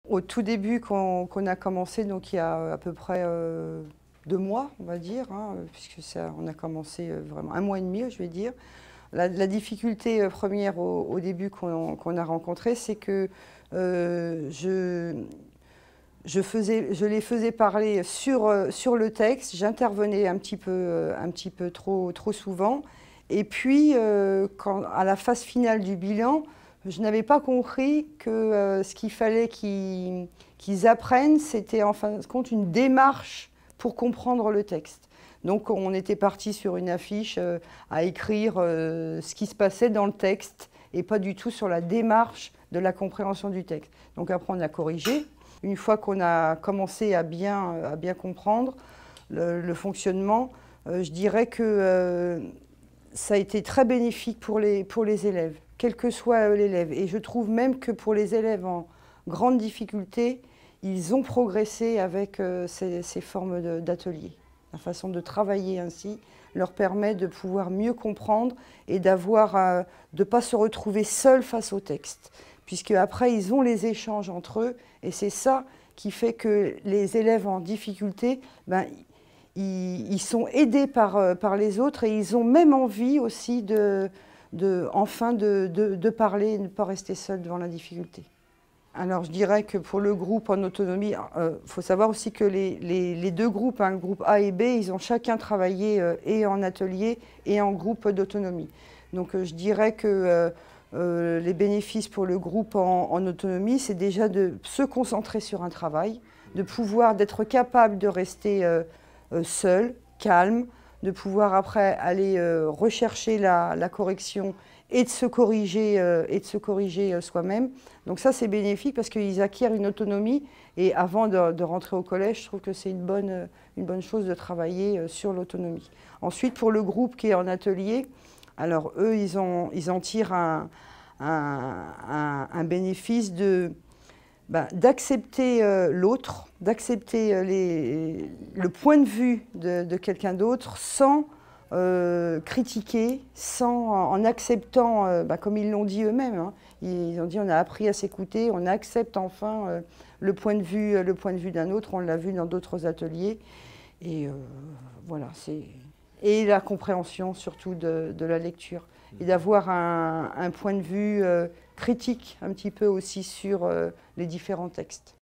Au tout début, qu'on a commencé, donc il y a à peu près 2 mois, on va dire, hein, puisque on a commencé vraiment 1 mois et demi, je vais dire. La difficulté première au début qu'on a rencontrée, c'est que je les faisais parler sur le texte, j'intervenais un petit peu trop souvent. Et puis, à la phase finale du bilan, je n'avais pas compris que ce qu'il fallait qu'ils apprennent, c'était en fin de compte une démarche pour comprendre le texte. Donc on était parti sur une affiche à écrire ce qui se passait dans le texte et pas du tout sur la démarche de la compréhension du texte. Donc après on a corrigé. Une fois qu'on a commencé à bien comprendre le fonctionnement, je dirais que ça a été très bénéfique pour les élèves, quel que soit l'élève. Et je trouve même que pour les élèves en grande difficulté, ils ont progressé avec ces formes d'ateliers. La façon de travailler ainsi leur permet de pouvoir mieux comprendre et de ne pas se retrouver seuls face au texte. Puisque après, ils ont les échanges entre eux, et c'est ça qui fait que les élèves en difficulté, ils sont aidés par les autres, et ils ont même envie aussi enfin de parler et de ne pas rester seuls devant la difficulté. Alors je dirais que pour le groupe en autonomie, faut savoir aussi que les deux groupes, le groupe A et B, ils ont chacun travaillé et en atelier et en groupe d'autonomie. Donc je dirais que les bénéfices pour le groupe en autonomie, c'est déjà de se concentrer sur un travail, d'être capable de rester seul, calme, de pouvoir après aller rechercher la correction et de se corriger, soi-même. Donc ça, c'est bénéfique parce qu'ils acquièrent une autonomie, et avant de rentrer au collège, je trouve que c'est une bonne chose de travailler sur l'autonomie. Ensuite, pour le groupe qui est en atelier, alors eux, ils en tirent un bénéfice d'accepter l'autre, d'accepter le point de vue de quelqu'un d'autre sans critiquer, en acceptant, comme ils l'ont dit eux-mêmes, hein, ils ont dit on a appris à s'écouter, on accepte enfin le point de vue d'un autre, on l'a vu dans d'autres ateliers. Et voilà, et la compréhension surtout de la lecture, et d'avoir un point de vue critique un petit peu aussi sur les différents textes.